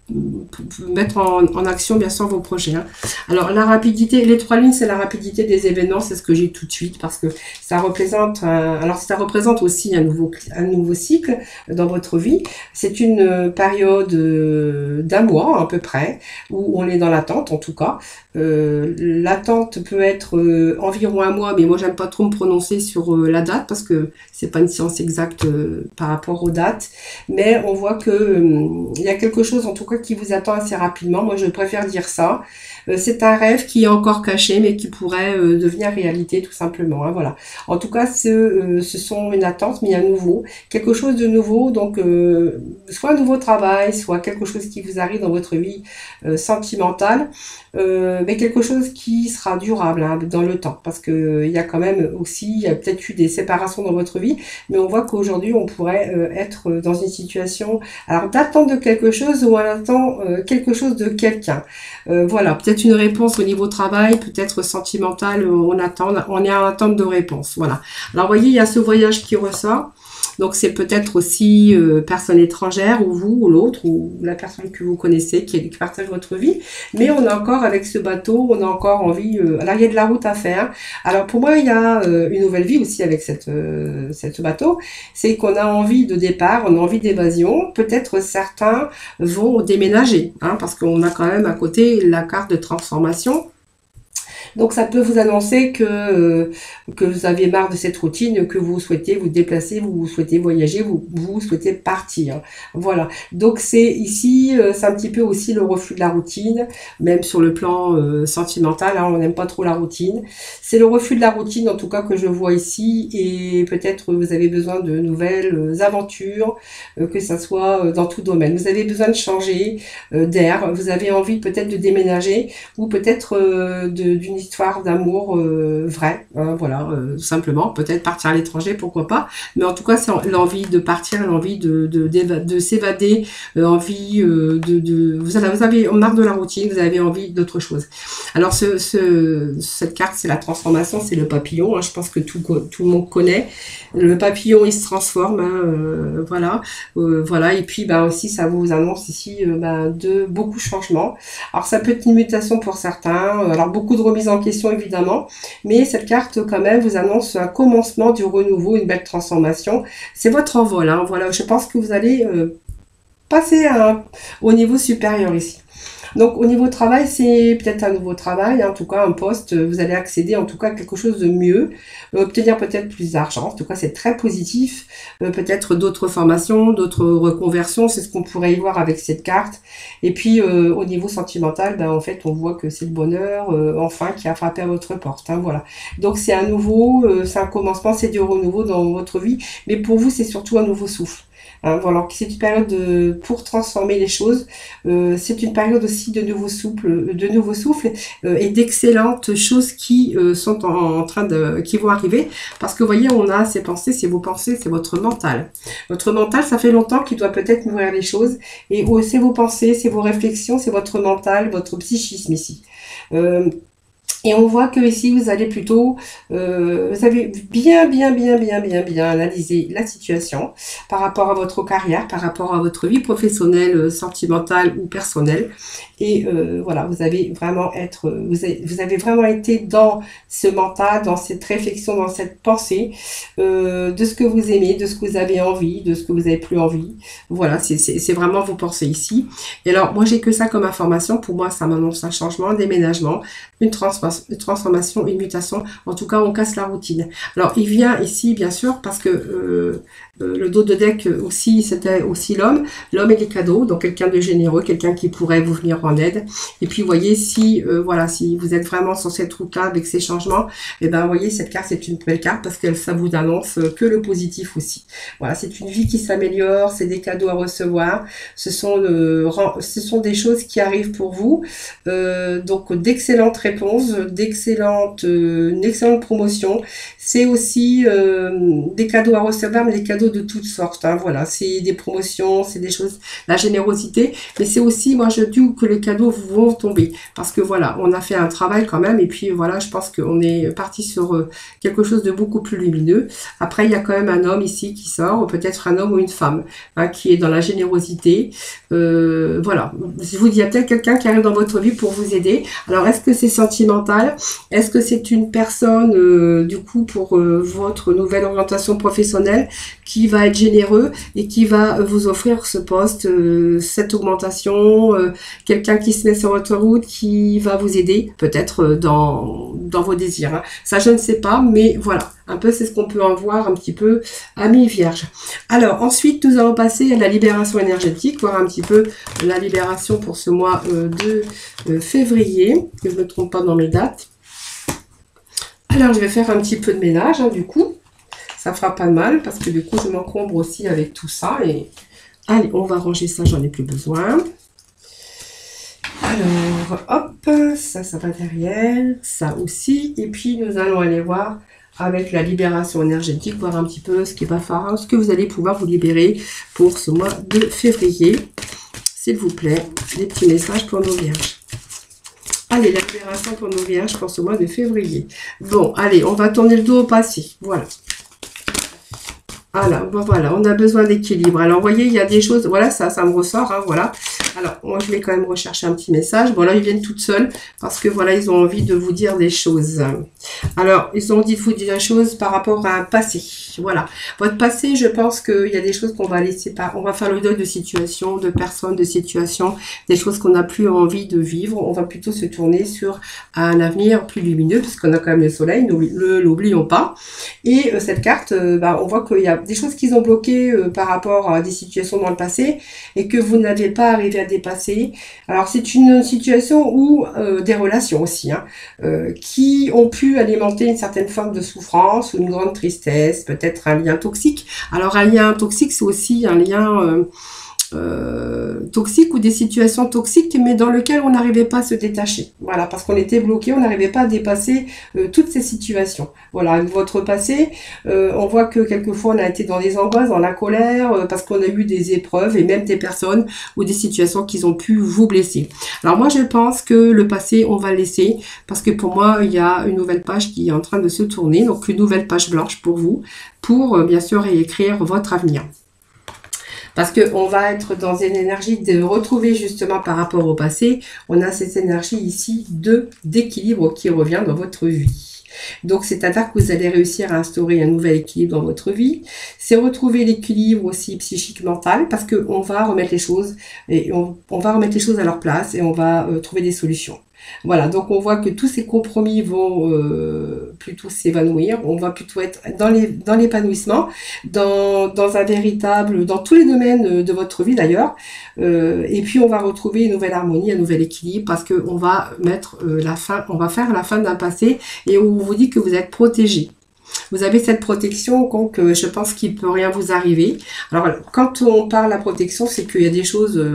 mettre en action bien sûr vos projets. Hein. Alors la rapidité, les 3 lignes, c'est la rapidité des événements, c'est ce que j'ai tout de suite parce que ça représente, alors ça représente aussi un nouveau cycle dans votre vie. C'est une période d'un mois à peu près où on est dans l'attente en tout cas. L'attente peut être environ un mois, mais moi j'aime pas trop me prononcer sur la date parce que c'est pas une science exacte par rapport aux dates, mais on voit que il y a quelque chose en tout cas qui vous attend assez rapidement. Moi je préfère dire ça. C'est un rêve qui est encore caché mais qui pourrait devenir réalité tout simplement. Hein, voilà. En tout cas ce sont une attente mais un nouveau, quelque chose de nouveau, donc soit un nouveau travail, soit quelque chose qui vous arrive dans votre vie sentimentale. Mais quelque chose qui sera durable hein, dans le temps, parce que il y a quand même aussi, il y a peut-être eu des séparations dans votre vie, mais on voit qu'aujourd'hui on pourrait être dans une situation, alors d'attente de quelque chose ou on attend quelque chose de quelqu'un. Voilà, peut-être une réponse au niveau travail, peut-être sentimental, on est en attente de réponse. Voilà. Alors vous voyez, il y a ce voyage qui ressort. Donc c'est peut-être aussi personne étrangère ou vous ou l'autre ou la personne que vous connaissez qui partage votre vie. Mais on a encore avec ce bateau, on a encore envie. Alors il y a de la route à faire. Alors pour moi il y a une nouvelle vie aussi avec cette bateau. C'est qu'on a envie de départ, on a envie d'évasion. Peut-être certains vont déménager, hein, parce qu'on a quand même à côté la carte de transformation. Donc ça peut vous annoncer que vous avez marre de cette routine, que vous souhaitez vous déplacer, vous souhaitez voyager, vous souhaitez partir. Voilà. Donc c'est ici, c'est un petit peu aussi le refus de la routine, même sur le plan sentimental, hein, on n'aime pas trop la routine. C'est le refus de la routine en tout cas que je vois ici, et peut-être vous avez besoin de nouvelles aventures, que ça soit dans tout domaine. Vous avez besoin de changer d'air, vous avez envie peut-être de déménager, ou peut-être d'une histoire d'amour vraie, hein, voilà, simplement, peut-être partir à l'étranger, pourquoi pas, mais en tout cas c'est l'envie de partir, l'envie de s'évader, envie vous avez marre de la routine, vous avez envie d'autre chose. Alors cette carte, c'est la transformation, c'est le papillon, hein, je pense que tout le monde connaît. Le papillon il se transforme, hein, voilà, et puis aussi ça vous annonce ici de beaucoup de changements. Alors ça peut être une mutation pour certains, alors beaucoup de remises en question évidemment, mais cette carte quand même vous annonce un commencement du renouveau, une belle transformation. C'est votre envol, hein, voilà, je pense que vous allez passer au niveau supérieur ici. Donc au niveau travail, c'est peut-être un nouveau travail, hein, en tout cas un poste, vous allez accéder en tout cas à quelque chose de mieux, obtenir peut-être plus d'argent, en tout cas c'est très positif, peut-être d'autres formations, d'autres reconversions, c'est ce qu'on pourrait y voir avec cette carte. Et puis au niveau sentimental, en fait on voit que c'est le bonheur enfin qui a frappé à votre porte, hein, voilà. Donc c'est un nouveau, c'est un commencement, c'est du renouveau dans votre vie, mais pour vous c'est surtout un nouveau souffle. Hein, voilà, c'est une période pour transformer les choses. C'est une période aussi de nouveau souffle et d'excellentes choses qui sont en train qui vont arriver. Parce que vous voyez, on a ces pensées, c'est vos pensées, c'est votre mental. Votre mental, ça fait longtemps qu'il doit peut-être nourrir les choses. Et c'est vos pensées, c'est vos réflexions, c'est votre mental, votre psychisme ici. Et on voit que ici, vous allez plutôt, vous avez bien analysé la situation par rapport à votre carrière, par rapport à votre vie professionnelle, sentimentale ou personnelle. Et voilà, vous avez vraiment été dans ce mental, dans cette réflexion, dans cette pensée de ce que vous aimez, de ce que vous avez envie, de ce que vous n'avez plus envie. Voilà, c'est vraiment vos pensées ici. Et alors, moi, j'ai que ça comme information. Pour moi, ça m'annonce un changement, un déménagement, une transformation, une mutation. En tout cas, on casse la routine. Alors, il vient ici, bien sûr, parce que le dos de deck aussi, c'était aussi l'homme. L'homme et les cadeaux, donc quelqu'un de généreux, quelqu'un qui pourrait vous venir en aide. Et puis, vous voyez, si vous êtes vraiment sur cette route-là avec ces changements, et vous voyez, cette carte, c'est une belle carte parce que ça vous annonce que le positif aussi. Voilà, c'est une vie qui s'améliore, c'est des cadeaux à recevoir. Ce sont des choses qui arrivent pour vous. Donc, d'excellentes réponses, une excellente promotion. C'est aussi des cadeaux à recevoir, mais des cadeaux de toutes sortes. Hein, voilà, c'est des promotions, c'est des choses, la générosité. Mais c'est aussi, moi je dis que les cadeaux vont tomber. Parce que voilà, on a fait un travail quand même. Et puis voilà, je pense qu'on est parti sur quelque chose de beaucoup plus lumineux. Après, il y a quand même un homme ici qui sort, ou peut-être un homme ou une femme, hein, qui est dans la générosité. Voilà, je vous dis, il y a peut-être quelqu'un qui arrive dans votre vie pour vous aider. Alors, est-ce que c'est sentimental? Est-ce que c'est une personne, du coup, pour votre nouvelle orientation professionnelle, qui va être généreux et qui va vous offrir ce poste, cette augmentation, quelqu'un qui se met sur votre route, qui va vous aider, peut-être dans vos désirs. Hein. Ça, je ne sais pas, mais voilà. Un peu, c'est ce qu'on peut en voir un petit peu à mi-vierge. Alors, ensuite, nous allons passer à la libération énergétique, voir un petit peu la libération pour ce mois de février, que je ne me trompe pas dans mes dates. Alors, je vais faire un petit peu de ménage, hein, du coup. Ça fera pas de mal, parce que du coup, je m'encombre aussi avec tout ça. Et allez, on va ranger ça, j'en ai plus besoin. Alors, hop, ça va derrière, ça aussi. Et puis, nous allons aller voir avec la libération énergétique, voir un petit peu ce qui va faire, ce que vous allez pouvoir vous libérer pour ce mois de février. S'il vous plaît, des petits messages pour nos vierges. Allez, la libération pour nos vierges pour ce mois de février. Bon, allez, on va tourner le dos au passé. Voilà. Voilà, on a besoin d'équilibre. Alors, vous voyez, il y a des choses, voilà, ça me ressort, hein, voilà. Alors, moi, je vais quand même rechercher un petit message. Bon, là, ils viennent toutes seules parce que, voilà, ils ont envie de vous dire des choses. Alors, ils ont dit de vous dire des choses par rapport à un passé. Voilà. Votre passé, je pense qu'il y a des choses qu'on va laisser on va faire le deuil de situations, de personnes, de situations, des choses qu'on n'a plus envie de vivre. On va plutôt se tourner sur un avenir plus lumineux puisqu'on a quand même le soleil, l'oublions pas. Et cette carte, on voit qu'il y a des choses qu'ils ont bloquées par rapport à des situations dans le passé et que vous n'avez pas arrivé à dépasser. Alors c'est une situation où des relations aussi, hein, qui ont pu alimenter une certaine forme de souffrance ou une grande tristesse, peut-être un lien toxique. Alors un lien toxique, c'est aussi un lien toxique ou des situations toxiques, mais dans lequel on n'arrivait pas à se détacher. Voilà, parce qu'on était bloqué, on n'arrivait pas à dépasser toutes ces situations. Voilà, avec votre passé, on voit que quelquefois on a été dans des angoisses, dans la colère, parce qu'on a eu des épreuves et même des personnes ou des situations qui ont pu vous blesser. Alors moi, je pense que le passé, on va le laisser, parce que pour moi, il y a une nouvelle page qui est en train de se tourner, donc une nouvelle page blanche pour vous, pour bien sûr réécrire votre avenir. Parce qu'on va être dans une énergie de retrouver justement par rapport au passé, on a cette énergie ici d'équilibre qui revient dans votre vie. Donc, c'est-à-dire que vous allez réussir à instaurer un nouvel équilibre dans votre vie. C'est retrouver l'équilibre aussi psychique mental parce qu'on va remettre les choses et on va remettre les choses à leur place et on va trouver des solutions. Voilà, donc on voit que tous ces compromis vont plutôt s'évanouir, on va plutôt être dans l'épanouissement, dans un véritable, dans tous les domaines de votre vie d'ailleurs, et puis on va retrouver une nouvelle harmonie, un nouvel équilibre, parce qu'on va mettre on va faire la fin d'un passé, et on vous dit que vous êtes protégé. Vous avez cette protection, donc je pense qu'il ne peut rien vous arriver. Alors, quand on parle de la protection, c'est qu'il y a des choses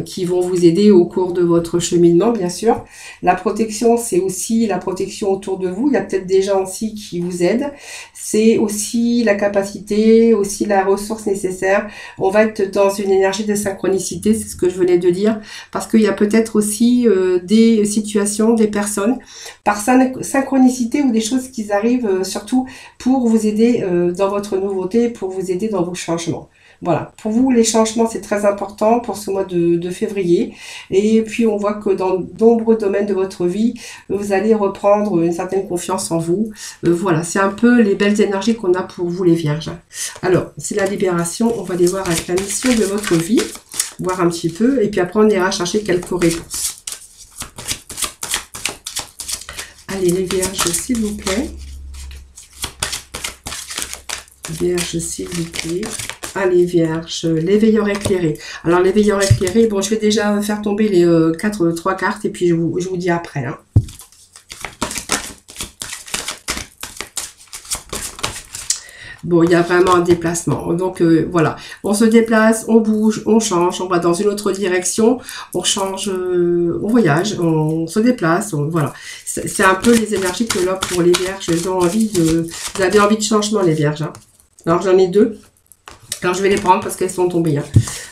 qui vont vous aider au cours de votre cheminement, bien sûr. La protection, c'est aussi la protection autour de vous. Il y a peut-être des gens aussi qui vous aident. C'est aussi la capacité, aussi la ressource nécessaire. On va être dans une énergie de synchronicité, c'est ce que je venais de dire, parce qu'il y a peut-être aussi des situations, des personnes, par synchronicité ou des choses qui arrivent surtout pour vous aider dans votre nouveauté, pour vous aider dans vos changements. Voilà, pour vous les changements c'est très important pour ce mois de février, et puis on voit que dans de nombreux domaines de votre vie, vous allez reprendre une certaine confiance en vous. Voilà, c'est un peu les belles énergies qu'on a pour vous les vierges. Alors, c'est la libération, on va aller voir avec la mission de votre vie, voir un petit peu, et puis après on ira chercher quelques réponses. Allez les vierges, s'il vous plaît. Vierges, s'il vous plaît. Allez, vierges, l'éveilleur éclairé. Alors, l'éveilleur éclairé, bon, je vais déjà faire tomber les 3 cartes et puis je vous dis après. Hein. Bon, il y a vraiment un déplacement. Donc, voilà. On se déplace, on bouge, on change, on va dans une autre direction, on change, on voyage, on se déplace, voilà. C'est un peu les énergies que là, pour les vierges, vous avez envie de changement, les vierges. Hein. Alors, j'en ai deux. Alors, je vais les prendre parce qu'elles sont tombées. Hein.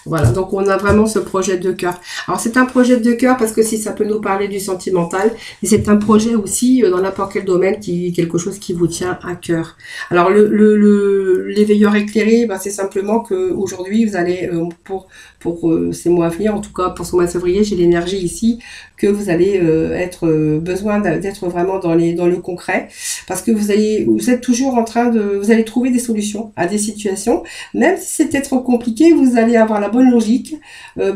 Voilà, donc on a vraiment ce projet de cœur. Alors, c'est un projet de cœur parce que si ça peut nous parler du sentimental, mais c'est un projet aussi dans n'importe quel domaine, quelque chose qui vous tient à cœur. Alors, l'éveilleur éclairé, ben, c'est simplement que aujourd'hui vous allez, pour ces mois à venir, en tout cas pour ce mois de février, j'ai l'énergie ici, que vous allez besoin d'être vraiment dans le concret, parce que vous êtes toujours en train vous allez trouver des solutions à des situations, même si c'est peut-être compliqué, vous allez avoir la bonne logique,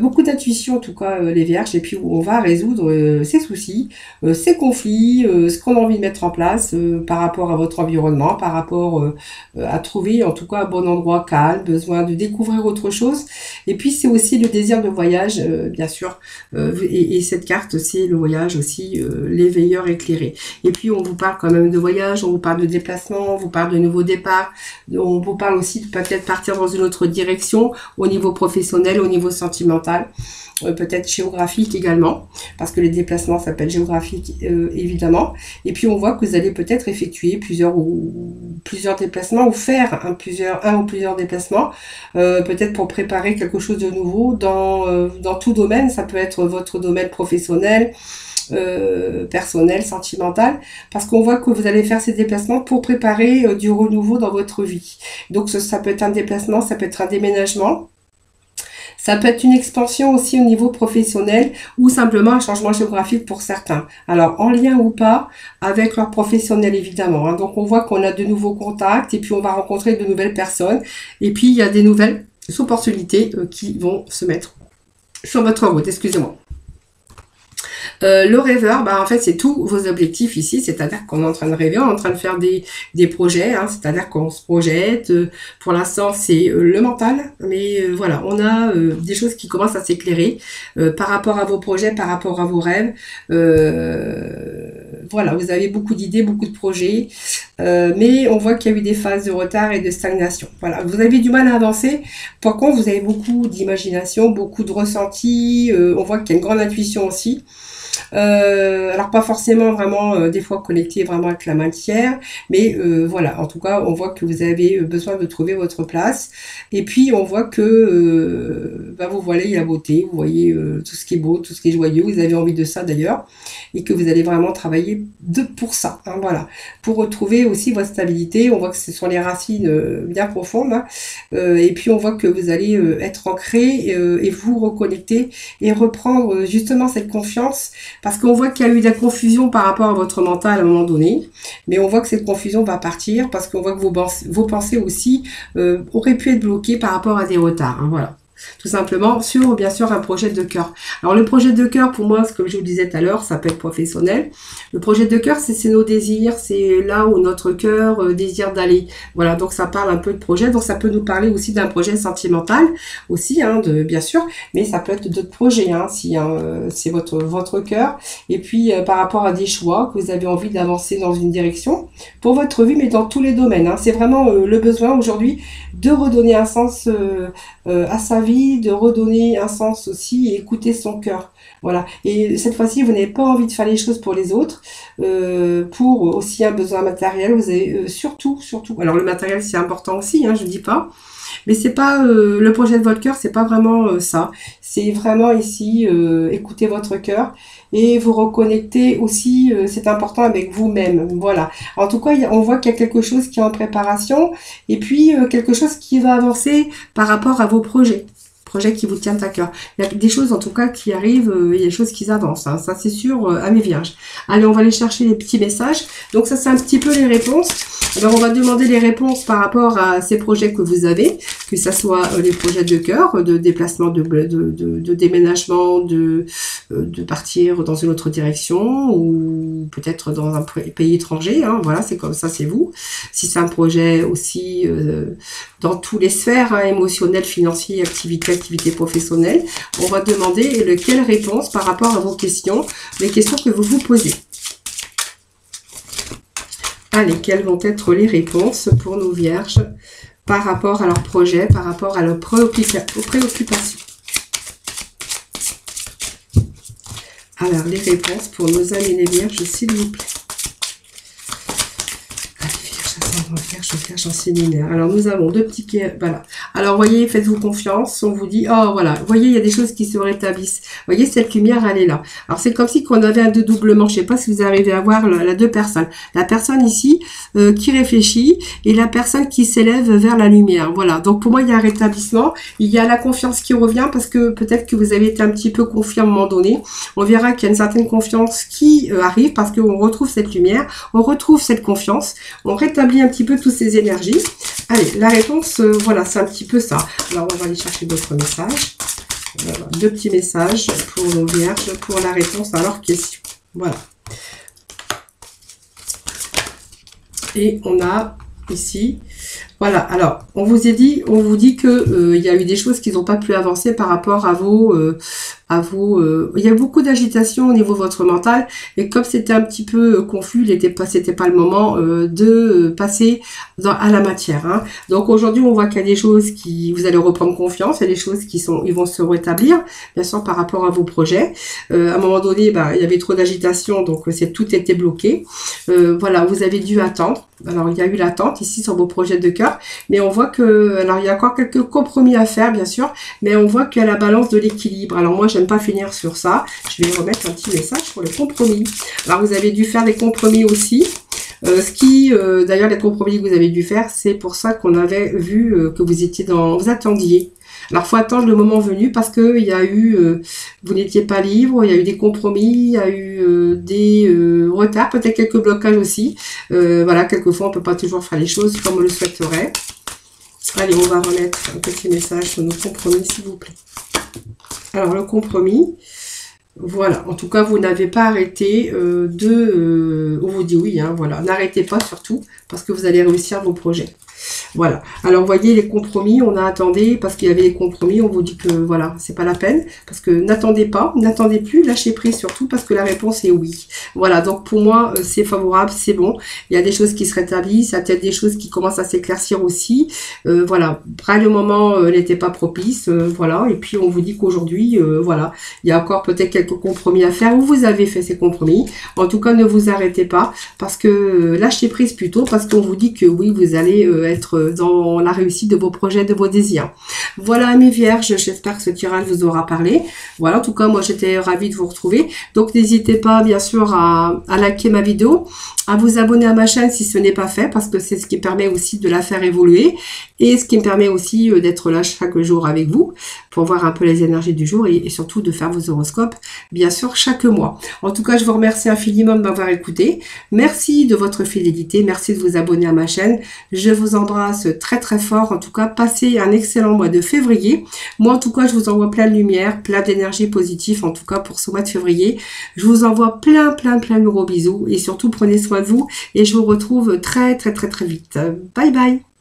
beaucoup d'intuition en tout cas les vierges, et puis on va résoudre ces soucis, ces conflits, ce qu'on a envie de mettre en place par rapport à votre environnement, par rapport à trouver en tout cas un bon endroit calme, besoin de découvrir autre chose, et puis c'est aussi le désir de voyage, bien sûr, et cette carte c'est le voyage aussi, l'éveilleur éclairé. Et puis on vous parle quand même de voyage, on vous parle de déplacement, on vous parle de nouveaux départs, on vous parle aussi de peut-être partir dans une autre direction au niveau professionnel, au niveau sentimental, peut-être géographique également, parce que les déplacements s'appellent géographiques évidemment. Et puis on voit que vous allez peut-être effectuer plusieurs déplacements ou faire un ou plusieurs déplacements, peut-être pour préparer quelque chose de nouveau dans tout domaine. Ça peut être votre domaine professionnel, personnel, sentimental, parce qu'on voit que vous allez faire ces déplacements pour préparer du renouveau dans votre vie. Donc ça peut être un déplacement, ça peut être un déménagement, ça peut être une expansion aussi au niveau professionnel ou simplement un changement géographique pour certains. Alors, en lien ou pas avec leur professionnel, évidemment. Hein. Donc, on voit qu'on a de nouveaux contacts et puis on va rencontrer de nouvelles personnes. Et puis, il y a des nouvelles opportunités qui vont se mettre sur votre route. Excusez-moi. Le rêveur, bah, en fait, c'est tous vos objectifs ici, c'est-à-dire qu'on est en train de rêver, on est en train de faire des projets, hein, c'est-à-dire qu'on se projette. Pour l'instant, c'est le mental, mais voilà, on a des choses qui commencent à s'éclairer par rapport à vos projets, par rapport à vos rêves. Voilà, vous avez beaucoup d'idées, beaucoup de projets, mais on voit qu'il y a eu des phases de retard et de stagnation. Voilà, vous avez du mal à avancer. Par contre, vous avez beaucoup d'imagination, beaucoup de ressentis. On voit qu'il y a une grande intuition aussi. Alors pas forcément vraiment des fois connecté vraiment avec la matière, mais voilà, en tout cas on voit que vous avez besoin de trouver votre place, et puis on voit que vous voyez la beauté, vous voyez tout ce qui est beau, tout ce qui est joyeux, vous avez envie de ça d'ailleurs, et que vous allez vraiment travailler pour ça, hein, voilà, pour retrouver aussi votre stabilité. On voit que ce sont les racines bien profondes, hein, et puis on voit que vous allez être ancré et vous reconnecter et reprendre justement cette confiance. Parce qu'on voit qu'il y a eu de la confusion par rapport à votre mental à un moment donné, mais on voit que cette confusion va partir parce qu'on voit que vos pensées aussi auraient pu être bloquées par rapport à des retards. Hein, voilà. Tout simplement sur, bien sûr, un projet de cœur. Alors, le projet de cœur, pour moi, comme je vous le disais tout à l'heure, ça peut être professionnel. Le projet de cœur, c'est nos désirs, c'est là où notre cœur désire d'aller. Voilà, donc ça parle un peu de projet. Donc, ça peut nous parler aussi d'un projet sentimental, aussi, hein, bien sûr, mais ça peut être d'autres projets, hein, si c'est votre cœur. Et puis, par rapport à des choix, que vous avez envie d'avancer dans une direction, pour votre vie, mais dans tous les domaines. Hein. C'est vraiment le besoin aujourd'hui de redonner un sens à sa vie, de redonner un sens aussi et écouter son cœur. Voilà. Et cette fois-ci, vous n'avez pas envie de faire les choses pour les autres, pour aussi un besoin matériel. Vous avez surtout. Alors le matériel c'est important aussi, hein, je dis pas. Mais c'est pas le projet de votre cœur, c'est pas vraiment ça. C'est vraiment ici écouter votre cœur et vous reconnecter aussi. C'est important avec vous-même. Voilà. En tout cas, on voit qu'il y a quelque chose qui est en préparation et puis quelque chose qui va avancer par rapport à vos projets qui vous tiennent à cœur. Il y a des choses en tout cas qui arrivent, il y a des choses qui avancent, hein, ça c'est sûr, à mes vierges. Allez, on va aller chercher les petits messages. Donc ça c'est un petit peu les réponses. Alors on va demander les réponses par rapport à ces projets que vous avez, que ça soit les projets de cœur, de déplacement, de déménagement, de partir dans une autre direction ou peut-être dans un pays étranger. Hein, voilà, c'est comme ça, c'est vous. Si c'est un projet aussi dans tous les sphères, hein, émotionnelles, financières, activité professionnelle, on va demander quelle réponse par rapport à vos questions, les questions que vous vous posez. Allez, quelles vont être les réponses pour nos vierges par rapport à leurs projets, par rapport à leurs préoccupations? Alors, les réponses pour nos amis les vierges, s'il vous plaît. Vierge en signe lunaire. Alors, nous avons deux petits... Voilà. Alors, voyez, faites-vous confiance. On vous dit, oh, voilà. Voyez, il y a des choses qui se rétablissent. Voyez, cette lumière, elle est là. Alors, c'est comme si qu'on avait un dédoublement. Je ne sais pas si vous arrivez à voir la deux personnes. La personne ici qui réfléchit et la personne qui s'élève vers la lumière. Voilà. Donc, pour moi, il y a un rétablissement. Il y a la confiance qui revient parce que peut-être que vous avez été un petit peu confiant à un moment donné. On verra qu'il y a une certaine confiance qui arrive parce qu'on retrouve cette lumière, on retrouve cette confiance, on rétablit un petit peu toutes ces énergies. Allez, la réponse, voilà, c'est un petit peu ça. Alors, on va aller chercher d'autres messages. Voilà, deux petits messages pour nos vierges, pour la réponse à leurs questions. Voilà. Et on a ici, voilà, alors, on vous dit que il y a eu des choses qui n'ont pas pu avancer par rapport à vos... il y a beaucoup d'agitation au niveau de votre mental et comme c'était un petit peu confus, c'était pas le moment de passer à la matière. Hein. Donc aujourd'hui, on voit qu'il y a des choses qui, vous allez reprendre confiance, il y a des choses ils vont se rétablir, bien sûr par rapport à vos projets. À un moment donné, il y avait trop d'agitation, donc tout était bloqué. Voilà, vous avez dû attendre. Alors il y a eu l'attente ici sur vos projets de cœur, mais on voit que, alors il y a encore quelques compromis à faire, bien sûr, mais on voit qu'il y a la balance de l'équilibre. Alors moi, j'aime pas finir sur ça. Je vais remettre un petit message pour le compromis. Alors, vous avez dû faire des compromis aussi. D'ailleurs, les compromis que vous avez dû faire, c'est pour ça qu'on avait vu que vous attendiez. Alors, faut attendre le moment venu parce que il y a eu, vous n'étiez pas libre, il y a eu des compromis, il y a eu des retards, peut-être quelques blocages aussi. Voilà, quelquefois, on peut pas toujours faire les choses comme on le souhaiterait. Allez, on va remettre un petit message sur nos compromis, s'il vous plaît. Alors, le compromis, voilà. En tout cas, vous n'avez pas arrêté on vous dit oui, hein, voilà. N'arrêtez pas surtout, parce que vous allez réussir vos projets. Voilà. Alors, vous voyez, les compromis, on a attendu parce qu'il y avait des compromis. On vous dit que, voilà, c'est pas la peine. Parce que n'attendez pas, n'attendez plus, lâchez prise surtout parce que la réponse est oui. Voilà. Donc, pour moi, c'est favorable, c'est bon. Il y a des choses qui se rétablissent. Il y a peut-être des choses qui commencent à s'éclaircir aussi. Voilà. Après, le moment n'était pas propice. Voilà. Et puis, on vous dit qu'aujourd'hui, voilà, il y a encore peut-être quelques compromis à faire. Ou vous avez fait ces compromis. En tout cas, ne vous arrêtez pas parce que lâchez prise plutôt parce qu'on vous dit que oui, vous allez être dans la réussite de vos projets, de vos désirs. Voilà mes vierges, j'espère que ce tirage vous aura parlé. Voilà, en tout cas, moi j'étais ravie de vous retrouver. Donc n'hésitez pas bien sûr à liker ma vidéo, à vous abonner à ma chaîne si ce n'est pas fait, parce que c'est ce qui permet aussi de la faire évoluer et ce qui me permet aussi d'être là chaque jour avec vous pour voir un peu les énergies du jour et surtout de faire vos horoscopes, bien sûr, chaque mois. En tout cas, je vous remercie infiniment de m'avoir écouté. Merci de votre fidélité, merci de vous abonner à ma chaîne. Je vous embrasse très très fort. En tout cas, passez un excellent mois de février. Moi, en tout cas, je vous envoie plein de lumière, plein d'énergie positive, en tout cas pour ce mois de février. Je vous envoie plein de gros bisous et surtout prenez soin de vous et je vous retrouve très vite. Bye bye.